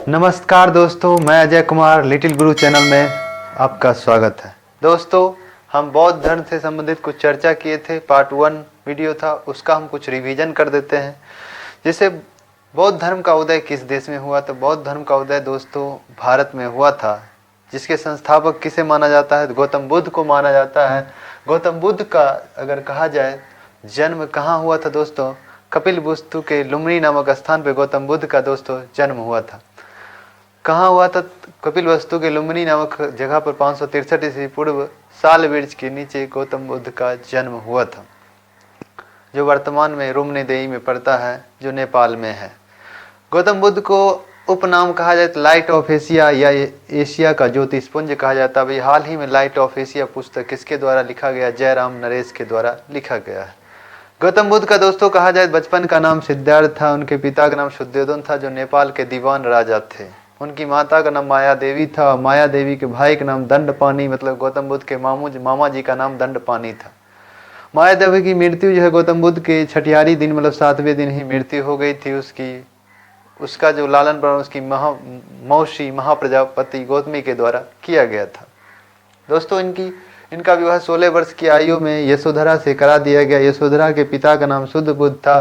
नमस्कार दोस्तों, मैं अजय कुमार लिटिल गुरु चैनल में आपका स्वागत है। दोस्तों, हम बौद्ध धर्म से संबंधित कुछ चर्चा किए थे। पार्ट 1 वीडियो था, उसका हम कुछ रिवीजन कर देते हैं। जैसे बौद्ध धर्म का उदय किस देश में हुआ, तो बौद्ध धर्म का उदय दोस्तों भारत में हुआ था। जिसके संस्थापक किसे माना जाता है? गौतम बुद्ध को माना जाता है। गौतम बुद्ध का अगर कहा जाए जन्म कहाँ हुआ था दोस्तों, कपिल वस्तु के लुम्बिनी नामक स्थान पर गौतम बुद्ध का दोस्तों जन्म हुआ था। कहाँ हुआ था? कपिल वस्तु के लुम्बिनी नामक जगह पर 563 ईस्वी पूर्व साल वृक्ष के नीचे गौतम बुद्ध का जन्म हुआ था, जो वर्तमान में रुम्नेदेई में पड़ता है, जो नेपाल में है। गौतम बुद्ध को उपनाम कहा जाए तो लाइट ऑफ एशिया या एशिया का ज्योतिषपुंज कहा जाता है। हाल ही में लाइट ऑफ एशिया पुस्तक किसके द्वारा लिखा गया? जयराम नरेश के द्वारा लिखा गया है। गौतम बुद्ध का दोस्तों कहा जाए बचपन का नाम सिद्धार्थ था। उनके पिता का नाम शुद्धोधन था, जो नेपाल के दीवान राजा थे। उनकी माता का नाम माया देवी था। माया देवी के भाई का नाम दंडपानी, मतलब गौतम बुद्ध के मामा जी का नाम दंडपानी था। माया देवी की मृत्यु जो है गौतम बुद्ध के छठियारी दिन, मतलब 7वें दिन ही मृत्यु हो गई थी उसकी। उसका जो लालन पालन उसकी मौसी महाप्रजापति गौतमी के द्वारा किया गया था। दोस्तों, इनका विवाह 16 वर्ष की आयु में यशोधरा से करा दिया गया। यशोधरा के पिता का नाम शुद्ध बुद्ध था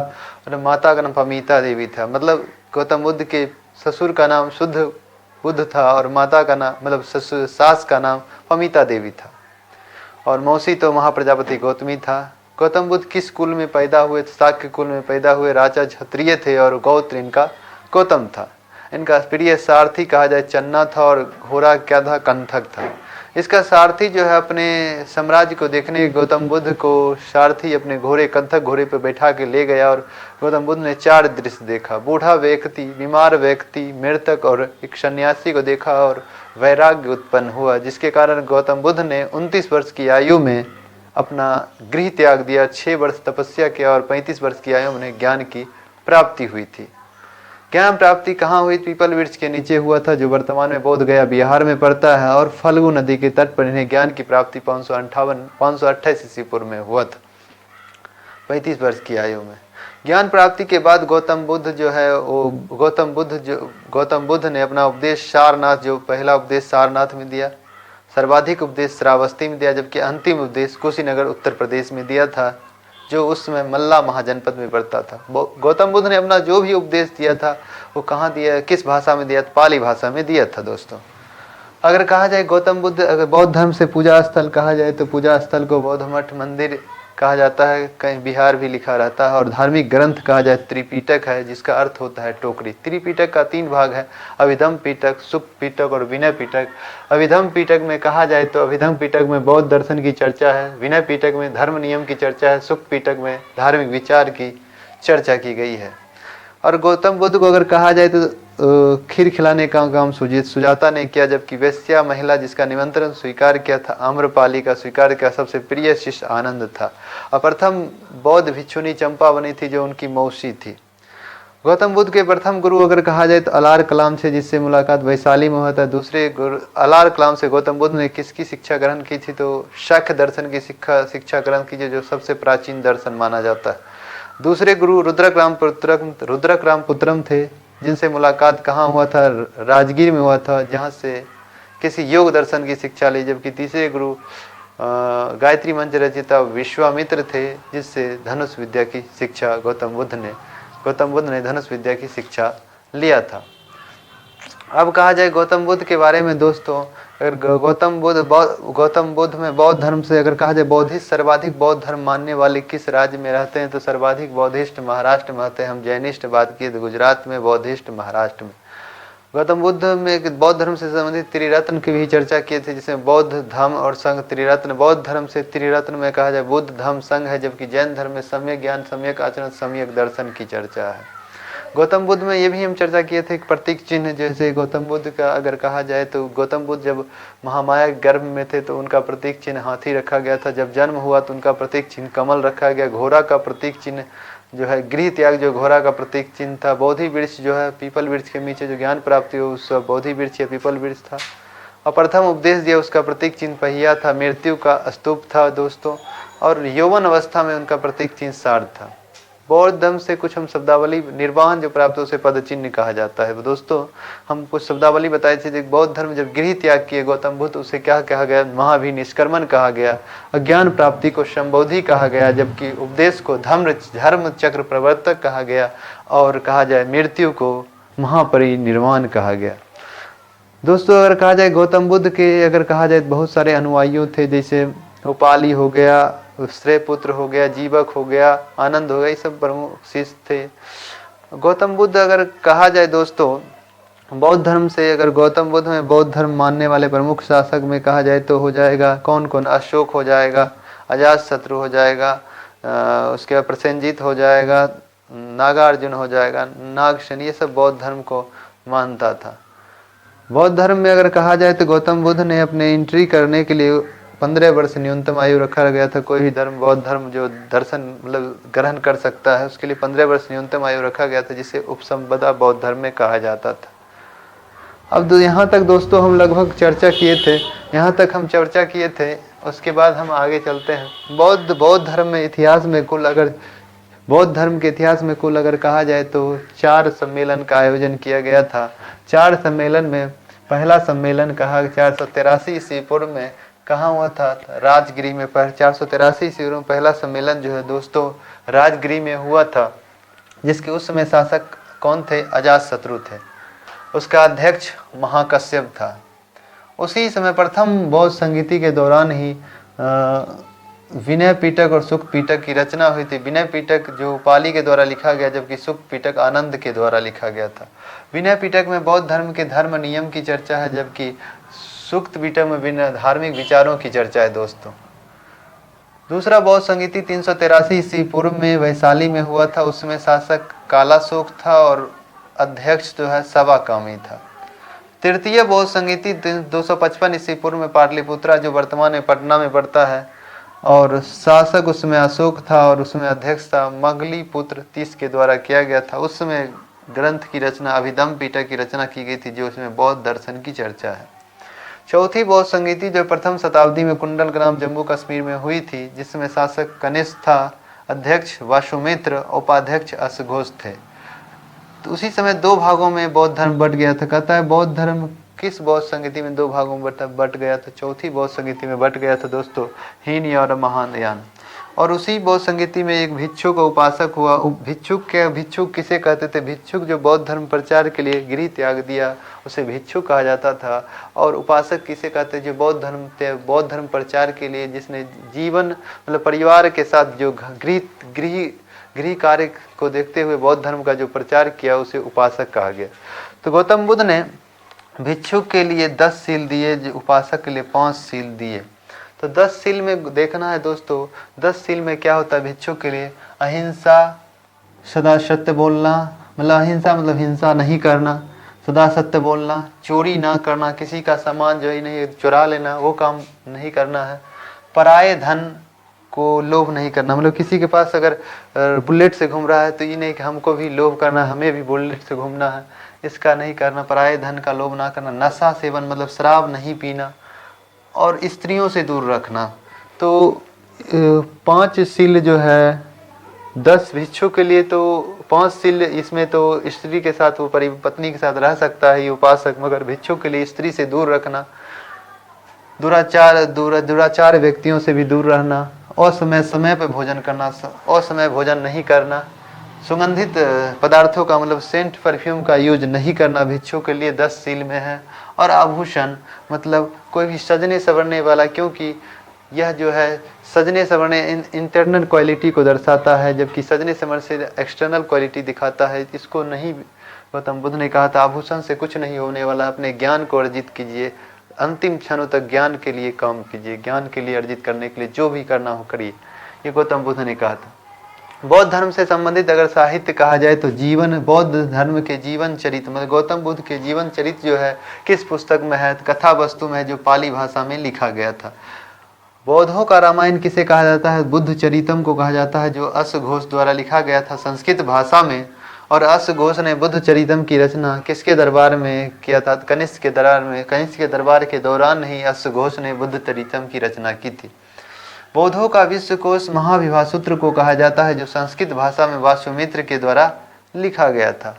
और माता का नाम पमीता देवी था। मतलब गौतम बुद्ध के ससुर का नाम शुद्ध बुद्ध था और माता का नाम, मतलब ससुर सास का नाम पमीता देवी था, और मौसी तो महाप्रजापति गौतमी था। गौतम बुद्ध किस कुल में पैदा हुए? शाक्य कुल में पैदा हुए। राजा क्षत्रिय थे और गोत्र इनका गौतम था। इनका प्रिय सारथी कहा जाए चन्ना था और घोड़ा क्या था? कंथक था। इसका सारथी जो है अपने साम्राज्य को देखने गौतम बुद्ध को सारथी अपने घोड़े कंथक घोड़े पर बैठा के ले गया, और गौतम बुद्ध ने 4 दृश्य देखा। बूढ़ा व्यक्ति, बीमार व्यक्ति, मृतक और एक सन्यासी को देखा, और वैराग्य उत्पन्न हुआ, जिसके कारण गौतम बुद्ध ने 29 वर्ष की आयु में अपना गृह त्याग दिया, 6 वर्ष तपस्या किया और 35 वर्ष की आयु में उन्हें ज्ञान की प्राप्ति हुई थी। ज्ञान प्राप्ति कहाँ हुई? पीपल वृक्ष के नीचे हुआ था, जो वर्तमान में बोध गया बिहार में पड़ता है, और फल्गु नदी के तट पर इन्हें ज्ञान की प्राप्ति 528 ईस्वी पूर्व में हुआ था, 35 वर्ष की आयु में। ज्ञान प्राप्ति के बाद गौतम बुद्ध जो है वो गौतम बुद्ध ने अपना उपदेश सारनाथ, जो पहला उपदेश सारनाथ में दिया, सर्वाधिक उपदेश श्रावस्ती में दिया, जबकि अंतिम उपदेश कुशीनगर उत्तर प्रदेश में दिया था, जो उस समय मल्ला महाजनपद में पड़ता था। गौतम बुद्ध ने अपना जो भी उपदेश दिया था वो कहाँ दिया, किस भाषा में दिया? पाली भाषा में दिया था। दोस्तों, अगर कहा जाए गौतम बुद्ध, अगर बौद्ध धर्म से पूजा स्थल कहा जाए तो पूजा स्थल को बौद्ध मठ मंदिर कहा जाता है, कहीं बिहार भी लिखा रहता है। और धार्मिक ग्रंथ कहा जाए त्रिपिटक है, जिसका अर्थ होता है टोकरी। त्रिपिटक का 3 भाग है, अभिधम पिटक, सुख पिटक और विनय पिटक। अभिधम पिटक में कहा जाए तो अभिधम पिटक में बौद्ध दर्शन की चर्चा है, विनय पिटक में धर्म नियम की चर्चा है, सुख पिटक में धार्मिक विचार की चर्चा की गई है। और गौतम बुद्ध को अगर कहा जाए तो खीर खिलाने का काम सुजाता ने किया, जबकि वेश्या महिला जिसका निमंत्रण स्वीकार किया था आम्रपाली का स्वीकार किया, सबसे प्रिय शिष्य आनंद था। और प्रथम बौद्ध भिक्षुनी चंपावनी थी, जो उनकी मौसी थी। गौतम बुद्ध के प्रथम गुरु अगर कहा जाए तो अलार कलाम से, जिससे मुलाकात वैशाली में हुआ था। दूसरे गुरु अलार कलाम से गौतम बुद्ध ने किसकी शिक्षा ग्रहण की थी? तो शाक्य दर्शन की शिक्षा ग्रहण की, जो सबसे प्राचीन दर्शन माना जाता है। दूसरे गुरु रुद्रक राम पुत्रम थे, जिनसे मुलाकात कहाँ हुआ था? राजगीर में हुआ था, जहाँ से किसी योग दर्शन की शिक्षा ली। जबकि तीसरे गुरु गायत्री मंत्र रचिता विश्वामित्र थे, जिससे धनुष विद्या की शिक्षा गौतम बुद्ध ने धनुष विद्या की शिक्षा लिया था। अब कहा जाए गौतम बुद्ध के बारे में दोस्तों, अगर गौतम बुद्ध में बौद्ध धर्म से अगर कहा जाए बौद्धिस्ट, सर्वाधिक बौद्ध धर्म मानने वाले किस राज्य में रहते हैं? तो सर्वाधिक बौद्धिस्ट महाराष्ट्र में रहते हैं। हम जैनिस्ट बात किए तो गुजरात में, बौद्धिस्ट महाराष्ट्र में। गौतम बुद्ध में बौद्ध धर्म से संबंधित त्रिरत्न की भी चर्चा किए थे, जिसमें बौद्ध धर्म और संघ त्रिरत्न। बौद्ध धर्म से त्रिरत्न में कहा जाए बुद्ध धर्म संघ है, जबकि जैन धर्म में सम्यक ज्ञान, सम्यक आचरण, सम्यक दर्शन की चर्चा है। गौतम बुद्ध में ये भी हम चर्चा किए थे, प्रतीक चिन्ह। जैसे गौतम बुद्ध का अगर कहा जाए तो गौतम बुद्ध जब महामाया गर्भ में थे तो उनका प्रतीक चिन्ह हाथी रखा गया था। जब जन्म हुआ तो उनका प्रतीक चिन्ह कमल रखा गया। घोड़ा का प्रतीक चिन्ह जो है गृह त्याग, जो घोड़ा का प्रतीक चिन्ह था। बोधि वृक्ष जो है पीपल वृक्ष के नीचे जो ज्ञान प्राप्ति हो उस बोधि वृक्ष या पीपल वृक्ष था। और प्रथम उपदेश दिया उसका प्रतीक चिन्ह पहिया था। मृत्यु का स्तूप था दोस्तों, और यौवन अवस्था में उनका प्रतीक चिन्ह सार था। बौद्ध धर्म से कुछ हम शब्दावली निर्वाण जो प्राप्त उसे पद चिन्ह कहा जाता है। दोस्तों हम कुछ शब्दावली बताए थे। बौद्ध धर्म जब गृह त्याग किए गौतम बुद्ध, उसे क्या कहा गया? महाभिनिष्क्रमण कहा गया। अज्ञान प्राप्ति को संबोधि कहा गया, जबकि उपदेश को धर्म चक्र प्रवर्तक कहा गया, और कहा जाए मृत्यु को महापरिनिर्वाण कहा गया। दोस्तों अगर कहा जाए गौतम बुद्ध के, अगर कहा जाए बहुत सारे अनुयायियों थे, जैसे उपाली हो गया, श्रेयपुत्र हो गया, जीवक हो गया, आनंद हो गया, ये सब प्रमुख शिष्य थे। गौतम बुद्ध अगर कहा जाए दोस्तों बौद्ध धर्म से, अगर गौतम बुद्ध में बौद्ध धर्म मानने वाले प्रमुख शासक में कहा जाए तो हो जाएगा कौन कौन? अशोक हो जाएगा, अजातशत्रु हो जाएगा, उसके बाद प्रसेनजीत हो जाएगा, नागार्जुन हो जाएगा, नागसेन, ये सब बौद्ध धर्म को मानता था। बौद्ध धर्म में अगर कहा जाए तो गौतम बुद्ध ने अपने एंट्री करने के लिए 15 वर्ष न्यूनतम आयु रखा गया था। कोई भी धर्म, बौद्ध धर्म जो दर्शन मतलब ग्रहण कर सकता है, उसके लिए 15 वर्ष न्यूनतम आयु रखा गया था, जिसे उपसंपदा बौद्ध धर्म में कहा जाता था। अब यहाँ तक दोस्तों हम लगभग चर्चा किए थे, यहाँ तक हम चर्चा किए थे। उसके बाद हम आगे चलते हैं। बौद्ध धर्म में इतिहास में कुल, अगर बौद्ध धर्म के इतिहास में कुल अगर कहा जाए तो 4 सम्मेलन का आयोजन किया गया था। 4 सम्मेलन में पहला सम्मेलन कहा 483 ईस्वी पूर्व में कहाँ हुआ था? राजगिरी में। 483 ईस्वी में पहला सम्मेलन जो है दोस्तों राजगिरी में हुआ था, जिसके उस समय शासक कौन थे? अजातशत्रु थे। उसका अध्यक्ष महाकश्यप था। उसी समय प्रथम बौद्ध संगीति के दौरान ही विनय पिटक और सुख पिटक की रचना हुई थी। विनय पिटक जो पाली के द्वारा लिखा गया, जबकि सुख पिटक आनंद के द्वारा लिखा गया था। विनय पिटक में बौद्ध धर्म के धर्म नियम की चर्चा है, जबकि सुक्त पिटक में धार्मिक विचारों की चर्चा है दोस्तों। दूसरा बौद्ध संगीति 383 ईस्वी पूर्व में वैशाली में हुआ था। उसमें शासक कालाशोक था और अध्यक्ष जो है सवाकामी था। तृतीय बौद्ध संगीति 255 ईस्वी पूर्व में पाटलिपुत्रा जो वर्तमान में पटना में पड़ता है, और शासक उसमें अशोक था और उसमें अध्यक्ष था मगली पुत्र 30 के द्वारा किया गया था। उस समय ग्रंथ की रचना अभिधम्म पिटक की रचना की गई थी, जो उसमें बौद्ध दर्शन की चर्चा है। चौथी बौद्ध संगीति जो प्रथम शताब्दी में कुंडल ग्राम जम्मू कश्मीर में हुई थी, जिसमें शासक कनिष्क था, अध्यक्ष वासुमित्र, उपाध्यक्ष अश्वघोष थे। तो उसी समय 2 भागों में बौद्ध धर्म बट गया था। कहता है बौद्ध धर्म किस बौद्ध संगीति में 2 भागों में बट गया था? चौथी बौद्ध संगीति में बट गया था दोस्तों, हीन और महायान। और उसी बौद्ध संगीति में एक भिक्षुक उपासक हुआ। भिक्षुक किसे कहते थे? भिक्षुक जो बौद्ध धर्म प्रचार के लिए गृह त्याग दिया, उसे भिक्षुक कहा जाता था। और उपासक किसे कहते? जो बौद्ध धर्म प्रचार के लिए जिसने जीवन मतलब परिवार के साथ जो गृह कार्य को देखते हुए बौद्ध धर्म का जो प्रचार किया, उसे उपासक कहा गया। तो गौतम बुद्ध ने भिक्षुक के लिए 10 सील दिए, जो उपासक के लिए 5 सील दिए। तो 10 सील में देखना है दोस्तों, 10 सील में क्या होता है भिक्षुक के लिए? अहिंसा, सदा सत्य बोलना, मतलब अहिंसा मतलब हिंसा नहीं करना, सदा सत्य बोलना, चोरी ना करना, किसी का सामान जो है नहीं चुरा लेना, वो काम नहीं करना है। पराये धन को लोभ नहीं करना, मतलब किसी के पास अगर बुलेट से घूम रहा है तो ये नहीं कि हमको भी लोभ करना है, हमें भी बुलेट से घूमना है, इसका नहीं करना। पराये धन का लोभ ना करना। नशा सेवन मतलब शराब नहीं पीना, और स्त्रियों से दूर रखना। तो 5 सील जो है 10 भिक्षु के लिए, तो 5 सील इसमें तो स्त्री के साथ वो पत्नी के साथ रह सकता है ये उपासक, मगर भिक्षु के लिए स्त्री से दूर रखना, दुराचार व्यक्तियों से भी दूर रहना, समय पे भोजन करना, असमय भोजन नहीं करना, सुगंधित पदार्थों का मतलब सेंट परफ्यूम का यूज नहीं करना भिक्षु के लिए 10 सील में है। और आभूषण मतलब कोई भी सजने संवरने वाला, क्योंकि यह जो है सजने संवरने इंटरनल क्वालिटी को दर्शाता है, जबकि सजने संवरने से एक्सटर्नल क्वालिटी दिखाता है। इसको नहीं गौतम बुद्ध ने कहा था आभूषण से कुछ नहीं होने वाला, अपने ज्ञान को अर्जित कीजिए, अंतिम क्षणों तक ज्ञान के लिए काम कीजिए, ज्ञान के लिए अर्जित करने के लिए जो भी करना हो करिए, ये गौतम बुद्ध ने कहा था। बौद्ध धर्म से संबंधित अगर साहित्य कहा जाए तो बौद्ध धर्म के जीवन चरित्र मतलब गौतम बुद्ध के जीवन चरित्र जो है किस पुस्तक में है? कथा वस्तु में है, जो पाली भाषा में लिखा गया था। बौद्धों का रामायण किसे कहा जाता है? बुद्ध चरितम को कहा जाता है, जो अश्वघोष द्वारा लिखा गया था संस्कृत भाषा में। और अश्वघोष ने बुद्ध चरितम की रचना किसके दरबार में किया था? कनिष्क के दरबार में। कनिष्क के दरबार के दौरान ही अश्वघोष ने बुद्ध चरितम की रचना की थी। बौद्धों का विश्वकोश महाविभासूत्र को कहा जाता है, जो संस्कृत भाषा में वासुमित्र के द्वारा लिखा गया था।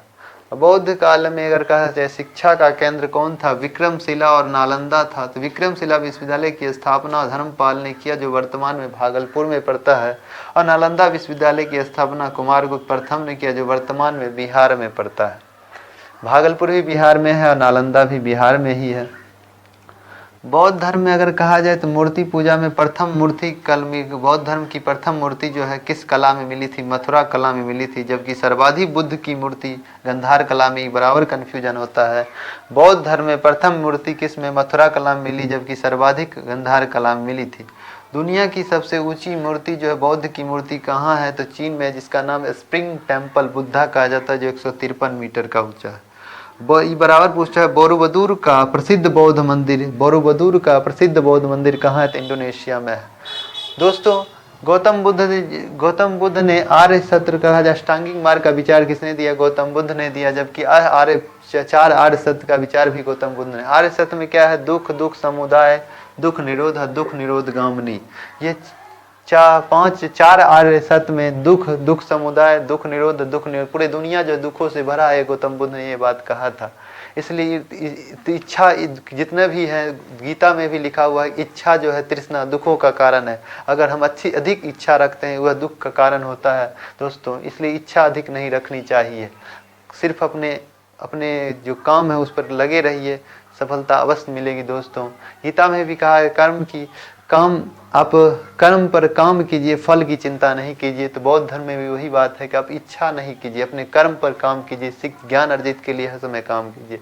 बौद्ध काल में अगर कहा जाए शिक्षा का केंद्र कौन था, विक्रमशिला और नालंदा था। तो विक्रमशिला विश्वविद्यालय की स्थापना धर्मपाल ने किया, जो वर्तमान में भागलपुर में पड़ता है, और नालंदा विश्वविद्यालय की स्थापना कुमारगुप्त प्रथम ने किया, जो वर्तमान में बिहार में पड़ता है। भागलपुर भी बिहार में है और नालंदा भी बिहार में ही है। बौद्ध धर्म में अगर कहा जाए तो मूर्ति पूजा में प्रथम मूर्ति बौद्ध धर्म की प्रथम मूर्ति जो है किस कला में मिली थी, मथुरा कला में मिली थी, जबकि सर्वाधिक बुद्ध की मूर्ति गंधार कला में, बराबर कन्फ्यूजन होता है। बौद्ध धर्म में प्रथम मूर्ति किस में, मथुरा कला में मिली, जबकि सर्वाधिक गंधार कला में मिली थी। दुनिया की सबसे ऊंची मूर्ति जो है बौद्ध की मूर्ति कहाँ है, तो चीन में, जिसका नाम स्प्रिंग टेम्पल बुद्धा कहा जाता है, जो 153 मीटर का ऊंचा है। बराबर पूछता है बोरोबुदुर का प्रसिद्ध बौद्ध मंदिर, बोरोबुदुर का प्रसिद्ध बौद्ध मंदिर कहाँ है, तो इंडोनेशिया में है। दोस्तों गौतम बुद्ध ने आर्य सत्य कहा जाए अष्टांगिक मार्ग का विचार किसने दिया, गौतम बुद्ध ने दिया, जबकि चार आर्य सत्य का विचार भी गौतम बुद्ध ने। आर्य सत्य में क्या है, दुख समुदाय, दुख निरोध गामनी, ये चार आर्य सत्य में दुख समुदाय, दुख निरोध, पूरे दुनिया जो दुखों से भरा है, गौतम बुद्ध ने ये बात कहा था। इसलिए इच्छा जितने भी है, गीता में भी लिखा हुआ है, इच्छा जो है तृष्णा दुखों का कारण है। अगर हम अधिक इच्छा रखते हैं वह दुख का कारण होता है दोस्तों। इसलिए इच्छा अधिक नहीं रखनी चाहिए, सिर्फ अपने जो काम है उस पर लगे रहिए, सफलता अवश्य मिलेगी दोस्तों। गीता में भी कहा है आप कर्म पर काम कीजिए, फल की चिंता नहीं कीजिए। तो बौद्ध धर्म में भी वही बात है कि आप इच्छा नहीं कीजिए, अपने कर्म पर काम कीजिए, ज्ञान अर्जित के लिए हर समय काम कीजिए।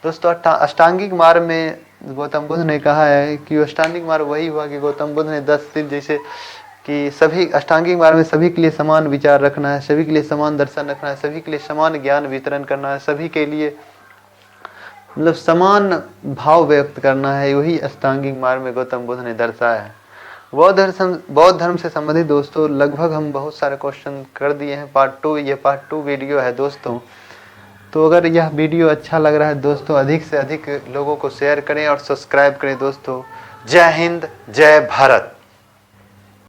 दोस्तों अष्टांगिक मार्ग में गौतम बुद्ध ने कहा है कि अष्टांगिक मार्ग वही हुआ कि गौतम बुद्ध ने 10 दिन, जैसे कि सभी अष्टांगिक मार्ग में सभी के लिए समान विचार रखना है, सभी के लिए समान दर्शन रखना है, सभी के लिए समान ज्ञान वितरण करना है, सभी के लिए मतलब समान भाव व्यक्त करना है। वही अष्टांगिक मार्ग में गौतम बुद्ध ने दर्शाया है। बौद्ध धर्म से संबंधित दोस्तों लगभग हम बहुत सारे क्वेश्चन कर दिए हैं। ये पार्ट 2 वीडियो है दोस्तों। तो अगर यह वीडियो अच्छा लग रहा है दोस्तों, अधिक से अधिक लोगों को शेयर करें और सब्सक्राइब करें दोस्तों। जय हिंद, जय भारत।